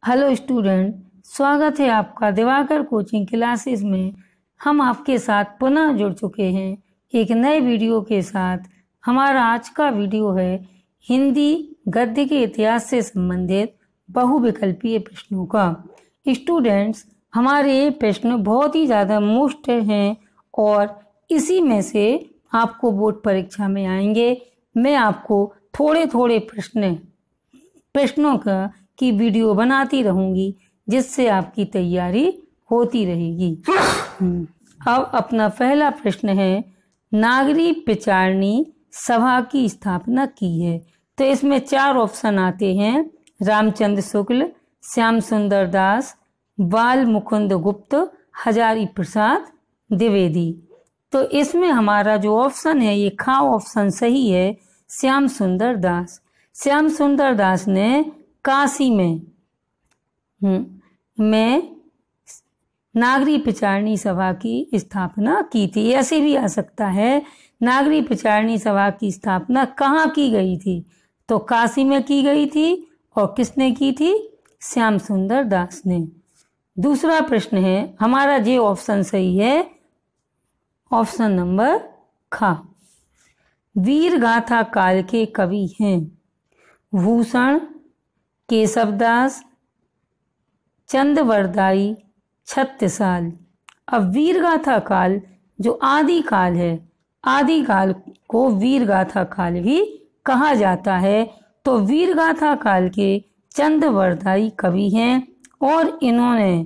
Hello student, स्वागत है आपका दिवाकर कोचिंग क्लासेस में। हम आपके साथ पुनः जुड़ चुके हैं एक नए वीडियो के साथ। हमारा आज का वीडियो है हिंदी गद्य के इतिहास से संबंधित बहुविकल्पीय प्रश्नों का। स्टूडेंट्स, हमारे ये प्रश्न बहुत ही ज़्यादा मोस्ट हैं और इसी में से आपको बोर्ड परीक्षा में आएंगे। मैं आपको थोड़े थोड़े प्रश्नों की वीडियो बनाती रहूंगी जिससे आपकी तैयारी होती रहेगी। अब अपना पहला प्रश्न है, नागरिक विचारणी सभा की स्थापना की है। तो इसमें 4 ऑप्शन आते हैं, रामचंद्र शुक्ल, श्याम सुंदर दास, बाल मुकुंद गुप्त, हजारी प्रसाद द्विवेदी। तो इसमें हमारा जो ऑप्शन है ये खा ऑप्शन सही है, श्याम सुंदर दास। श्याम सुंदर दास ने काशी में नागरिक विचारणी सभा की स्थापना की थी। ऐसे भी आ सकता है, नागरिक विचारणी सभा की स्थापना कहाँ की गई थी? तो काशी में की गई थी। और किसने की थी? श्याम सुंदर दास ने। दूसरा प्रश्न है हमारा, ये ऑप्शन सही है, ऑप्शन नंबर खा। वीर गाथा काल के कवि हैं भूषण, केशवदास, चंदवरदाई, छत्रसाल। अब वीर गाथा काल जो आदि काल है, आदि काल को वीर गाथा काल भी कहा जाता है। तो वीर गाथा काल के चंदवरदाई कवि हैं और इन्होंने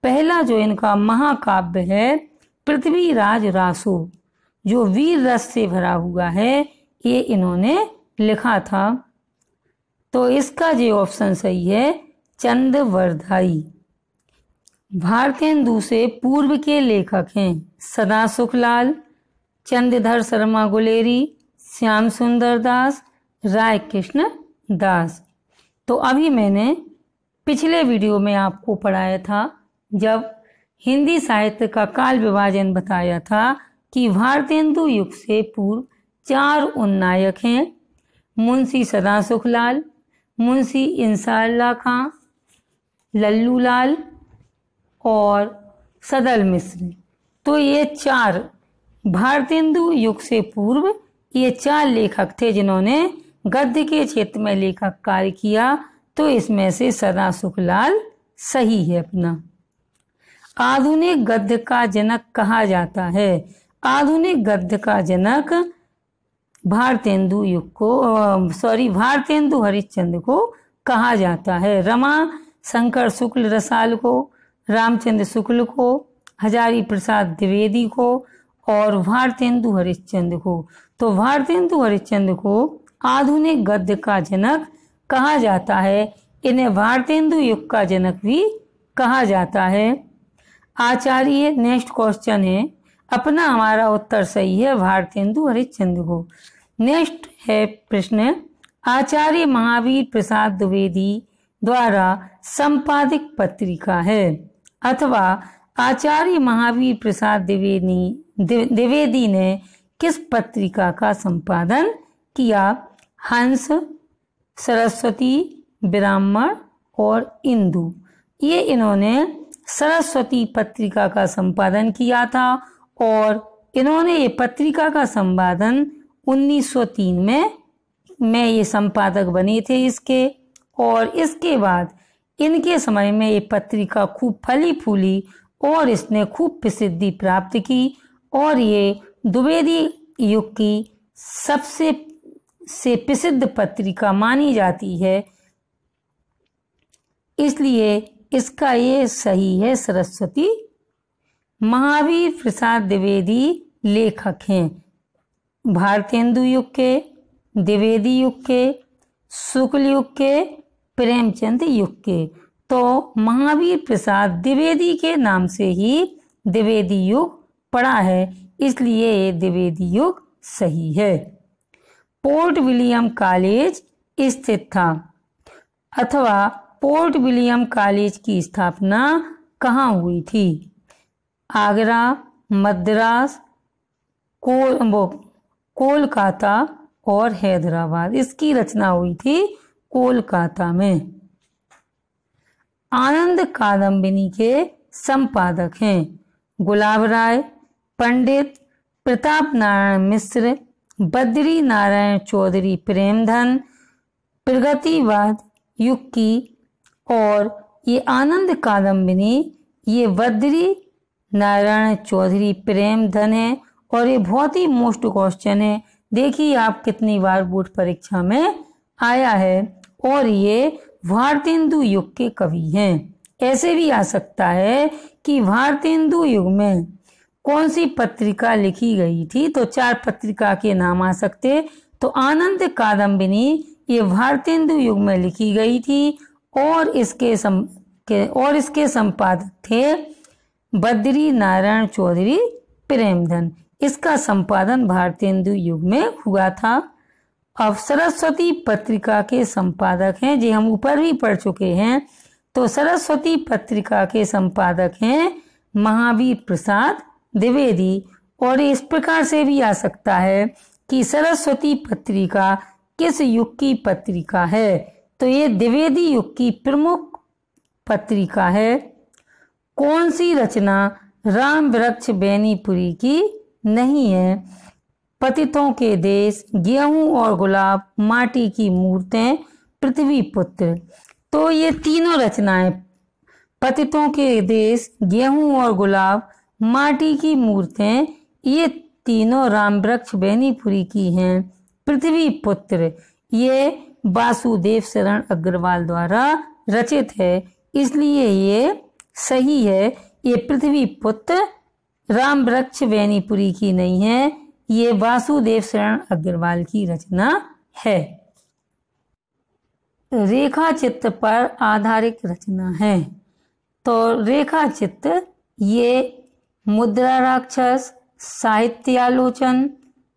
पहला जो इनका महाकाव्य है पृथ्वीराज रासो, जो वीर रस से भरा हुआ है, ये इन्होंने लिखा था। तो इसका जो ऑप्शन सही है, चंदवरदाई। भारतेंदु से पूर्व के लेखक हैं सदा सुखलाल, चंद्रधर शर्मा गुलेरी, श्याम सुंदर दास, राय कृष्ण दास। तो अभी मैंने पिछले वीडियो में आपको पढ़ाया था, जब हिंदी साहित्य का काल विभाजन बताया था कि भारतेंदु युग से पूर्व 4 उन्नायक हैं, मुंशी सदा सुखलाल, मुंशी इंसाल्ला खां, लल्लू लाल और सदल मिश्र। तो ये 4 भारतेंदु युग से पूर्व ये 4 लेखक थे जिन्होंने गद्य के क्षेत्र में लेखक कार्य किया। तो इसमें से सदा सुखलाल सही है अपना। आधुनिक गद्य का जनक कहा जाता है। आधुनिक गद्य का जनक भारतेंदु हरिश्चंद्र को कहा जाता है। रमा शंकर शुक्ल रसाल को, रामचंद्र शुक्ल को, हजारी प्रसाद द्विवेदी को और भारतेंदु हरिश्चंद्र को। तो भारतेंदु हरिश्चंद्र को आधुनिक गद्य का जनक कहा जाता है। इन्हें भारतेंदु युग का जनक भी कहा जाता है। आचार्य, नेक्स्ट क्वेश्चन है अपना, हमारा उत्तर सही है भारतेंदु हरिश्चंद्र को। नेक्स्ट है प्रश्न, आचार्य महावीर प्रसाद द्विवेदी द्वारा संपादित पत्रिका है, अथवा आचार्य महावीर प्रसाद द्विवेदी ने किस पत्रिका का संपादन किया? हंस, सरस्वती, ब्राह्मण और इंदु। ये इन्होंने सरस्वती पत्रिका का संपादन किया था और इन्होंने ये पत्रिका का संपादन 1903 में ये संपादक बने थे इसके। और इसके बाद इनके समय में ये पत्रिका खूब फली फूली और इसने खूब प्रसिद्धि प्राप्त की और ये द्विवेदी युग की सबसे प्रसिद्ध पत्रिका मानी जाती है। इसलिए इसका ये सही है, सरस्वती। महावीर प्रसाद द्विवेदी लेखक हैं भारतेंदु युग के, द्विवेदी युग के, शुक्ल युग के, प्रेमचंद युग के। तो महावीर प्रसाद द्विवेदी के नाम से ही द्विवेदी युग पड़ा है, इसलिए ये द्विवेदी युग सही है। पोर्ट विलियम कॉलेज स्थित था, अथवा पोर्ट विलियम कॉलेज की स्थापना कहाँ हुई थी? आगरा, मद्रास, कोलकाता और हैदराबाद। इसकी रचना हुई थी कोलकाता में। आनंद कादम्बिनी के संपादक हैं। गुलाब राय, पंडित प्रताप नारायण मिश्र, बद्री नारायण चौधरी प्रेमधन, प्रगतिवाद युग की। और ये आनंद कादम्बिनी ये बद्री नारायण चौधरी प्रेमधन है और ये बहुत ही मोस्ट क्वेश्चन है। देखिए आप कितनी बार बोर्ड परीक्षा में आया है। और ये भारतेंदु युग के कवि हैं। ऐसे भी आ सकता है कि भारतेंदु युग में कौन सी पत्रिका लिखी गई थी, तो 4 पत्रिका के नाम आ सकते। तो आनंद कादम्बिनी ये भारतेंदु युग में लिखी गई थी और इसके संपादक थे बद्री नारायण चौधरी प्रेमधन। इसका संपादन भारतेंदु युग में हुआ था। अब सरस्वती पत्रिका के संपादक हैं, जी हम ऊपर भी पढ़ चुके हैं। तो सरस्वती पत्रिका के संपादक हैं महावीर प्रसाद द्विवेदी। और इस प्रकार से भी आ सकता है कि सरस्वती पत्रिका किस युग की पत्रिका है, तो ये द्विवेदी युग की प्रमुख पत्रिका है। कौन सी रचना राम वृक्ष बेनीपुरी की नहीं है? पतितों के देश, गेहूं और गुलाब, माटी की मूर्तें, पृथ्वी पुत्र। तो ये तीनों रचनाएं पतितों के देश, गेहूं और गुलाब, माटी की मूर्तें, ये तीनों राम वृक्ष बेनीपुरी की हैं। पृथ्वी पुत्र ये वासुदेव शरण अग्रवाल द्वारा रचित है, इसलिए ये सही है। ये पृथ्वी पुत्र राम वृक्ष बेनीपुरी की नहीं है, ये वासुदेव शरण अग्रवाल की रचना है। रेखा चित्र पर आधारित रचना है। तो रेखा चित्र ये मुद्रा राक्षस, साहित्यालोचन,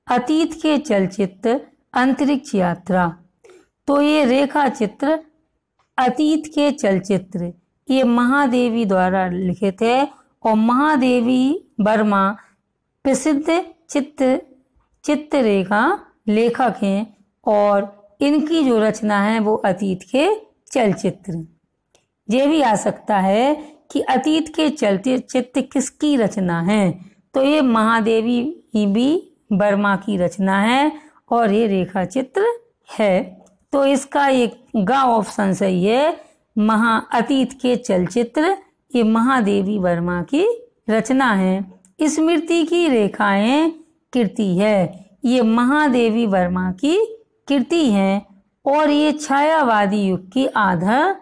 अतीत के चलचित्र, अंतरिक्ष यात्रा। तो ये रेखा चित्र अतीत के चलचित्र ये महादेवी द्वारा लिखित है और महादेवी वर्मा प्रसिद्ध चित्ररेखा लेखक हैं और इनकी जो रचना है वो अतीत के चलचित्र। ये भी आ सकता है कि अतीत के चलचित्र किसकी रचना है, तो ये महादेवी बी वर्मा की रचना है और ये रेखा चित्र है। तो इसका एक गा ऑप्शन सही है। अतीत के चलचित्र ये महादेवी वर्मा की रचना है। स्मृति की रेखाएं कृति है, ये महादेवी वर्मा की कृति है और ये छायावादी युग की आधार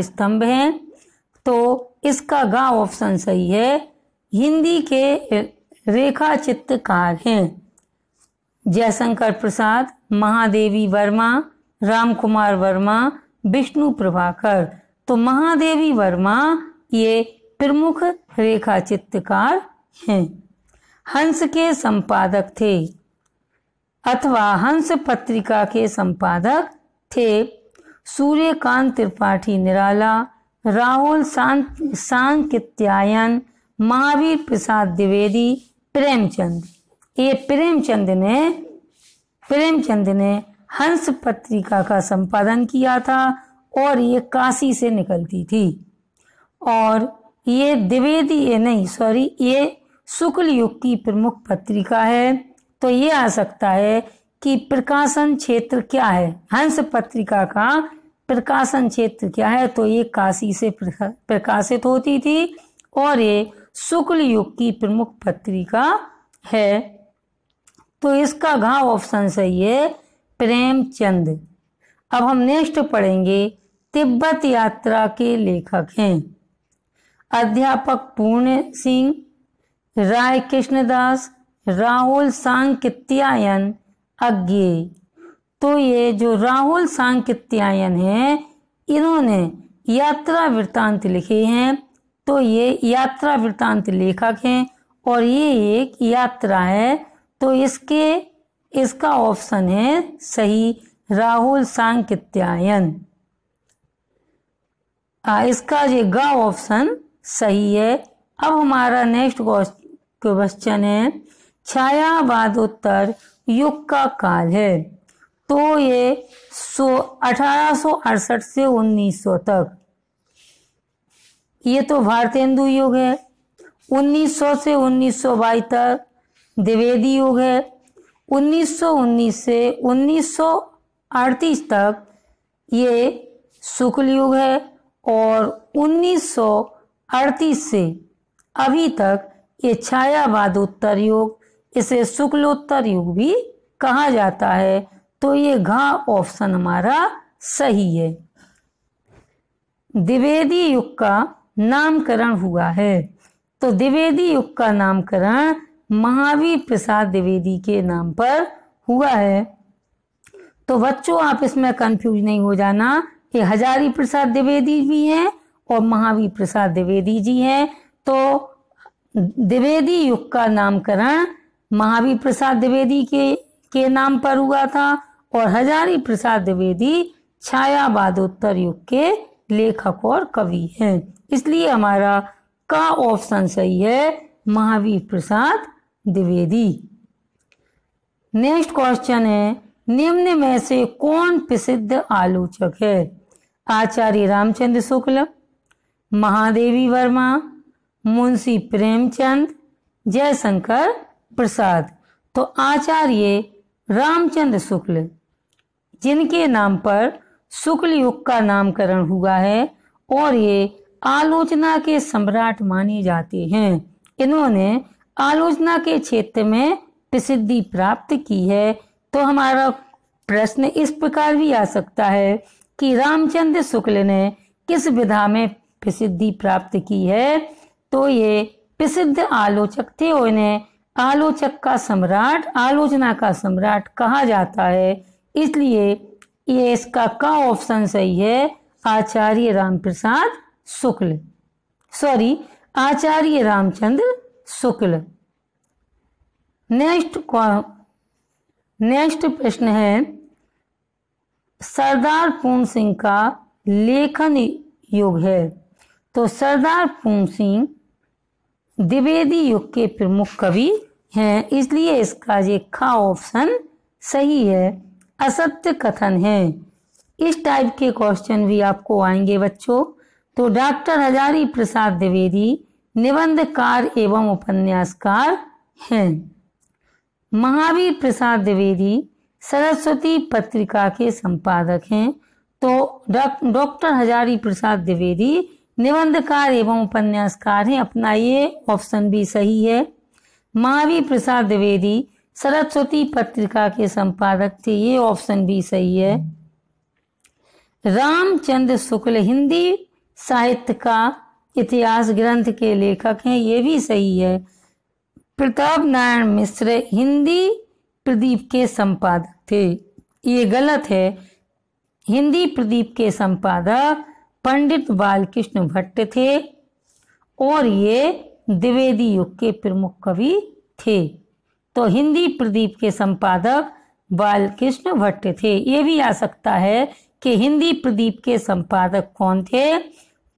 स्तंभ है। तो इसका गा ऑप्शन सही है। हिंदी के रेखा चित्रकार हैं जयशंकर प्रसाद, महादेवी वर्मा, राम कुमार वर्मा, विष्णु प्रभाकर। तो महादेवी वर्मा ये प्रमुख रेखा चित्रकार हैं। हंस के संपादक थे अथवा हंस पत्रिका के संपादक थे सूर्यकांत त्रिपाठी निराला, राहुल सांकृत्यायन, महावीर प्रसाद द्विवेदी, प्रेमचंद। ये प्रेमचंद ने हंस पत्रिका का संपादन किया था और ये काशी से निकलती थी। और ये ये शुक्ल युग की प्रमुख पत्रिका है। तो ये आ सकता है कि प्रकाशन क्षेत्र क्या है, हंस पत्रिका का प्रकाशन क्षेत्र क्या है, तो ये काशी से प्रकाशित होती थी और ये शुक्ल युग की प्रमुख पत्रिका है। तो इसका घ ऑप्शन सही है, प्रेमचंद। अब हम नेक्स्ट पढ़ेंगे तिब्बत यात्रा के लेखक हैं अध्यापक पूर्ण सिंह, राय कृष्णदास, राहुल सांकृत्यायन, अज्ञेय। तो ये जो राहुल सांकृत्यायन है इन्होंने यात्रा वृत्तांत लिखे हैं। तो ये यात्रा वृत्तांत लेखक हैं और ये एक यात्रा है। तो इसका ऑप्शन है सही, राहुल सांकृत्यायन। इसका ये ग ऑप्शन सही है। अब हमारा नेक्स्ट क्वेश्चन है छायावादोत्तर युग का काल है। तो ये 1868 से 1900 तक ये तो भारतेंदु युग है। 1900 से 1922 तक द्विवेदी युग है। 1919 से 1938 तक ये शुक्ल युग है और 1938 से अभी तक ये छायावादोत्तर युग, इसे शुक्लोत्तर युग भी कहा जाता है। तो ये घ ऑप्शन हमारा सही है। द्विवेदी युग का नामकरण हुआ है। तो द्विवेदी युग का नामकरण महावीर प्रसाद द्विवेदी के नाम पर हुआ है। तो बच्चों आप इसमें कंफ्यूज नहीं हो जाना, ये हजारी प्रसाद द्विवेदी भी हैं और महावीर प्रसाद द्विवेदी जी हैं। तो द्विवेदी युग का नामकरण महावीर प्रसाद द्विवेदी के नाम पर हुआ था और हजारी प्रसाद द्विवेदी छायावादोत्तर युग के लेखक और कवि हैं। इसलिए हमारा का ऑप्शन सही है, महावीर प्रसाद द्विवेदी। नेक्स्ट क्वेश्चन है, निम्न में से कौन प्रसिद्ध आलोचक है? आचार्य रामचंद्र शुक्ल, महादेवी वर्मा, मुंशी प्रेमचंद, जयशंकर प्रसाद। तो आचार्य रामचंद्र शुक्ल, जिनके नाम पर शुक्ल युग का नामकरण हुआ है और ये आलोचना के सम्राट माने जाते हैं। इन्होंने आलोचना के क्षेत्र में प्रसिद्धि प्राप्त की है। तो हमारा प्रश्न इस प्रकार भी आ सकता है कि रामचंद्र शुक्ल ने किस विधा में प्रसिद्धि प्राप्त की है? तो ये प्रसिद्ध आलोचक थे और इन्हें आलोचक का सम्राट, आलोचना का सम्राट कहा जाता है। इसलिए ये इसका का ऑप्शन सही है, आचार्य रामप्रसाद शुक्ल, सॉरी आचार्य रामचंद्र शुक्ल। नेक्स्ट प्रश्न है, सरदार पूर्ण सिंह का लेखन युग है। तो सरदार पूर्ण सिंह द्विवेदी युग के प्रमुख कवि हैं, इसलिए इसका ये खा ऑप्शन सही है। असत्य कथन है, इस टाइप के क्वेश्चन भी आपको आएंगे बच्चों। तो डॉक्टर हजारी प्रसाद द्विवेदी निबंधकार एवं उपन्यासकार हैं। महावीर प्रसाद द्विवेदी सरस्वती पत्रिका के संपादक हैं। तो डॉक्टर हजारी प्रसाद द्विवेदी निबंधकार एवं उपन्यासकार हैं, अपना ये ऑप्शन भी सही है। महावीर प्रसाद द्विवेदी सरस्वती पत्रिका के संपादक थे, ये ऑप्शन भी सही है। रामचंद्र शुक्ल हिंदी साहित्य का इतिहास ग्रंथ के लेखक हैं, ये भी सही है। प्रताप नारायण मिश्र हिंदी प्रदीप के संपादक थे, ये गलत है। हिंदी प्रदीप के संपादक पंडित बालकृष्ण भट्ट थे और ये द्विवेदी युग के प्रमुख कवि थे। तो हिंदी प्रदीप के संपादक बालकृष्ण भट्ट थे। ये भी आ सकता है कि हिंदी प्रदीप के संपादक कौन थे?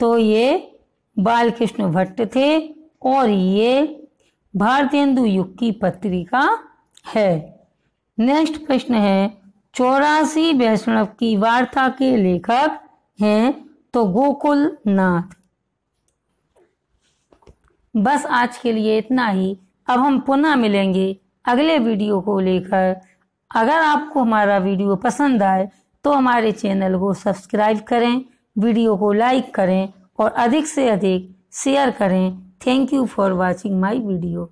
तो ये बालकृष्ण भट्ट थे और ये भारतेंदु युग की पत्रिका है। नेक्स्ट प्रश्न है, 84 वैष्णव की वार्ता के लेखक हैं। तो गोकुल नाथ। बस आज के लिए इतना ही। अब हम पुनः मिलेंगे अगले वीडियो को लेकर। अगर आपको हमारा वीडियो पसंद आए तो हमारे चैनल को सब्सक्राइब करें, वीडियो को लाइक करें और अधिक से अधिक शेयर करें। Thank you for watching my video.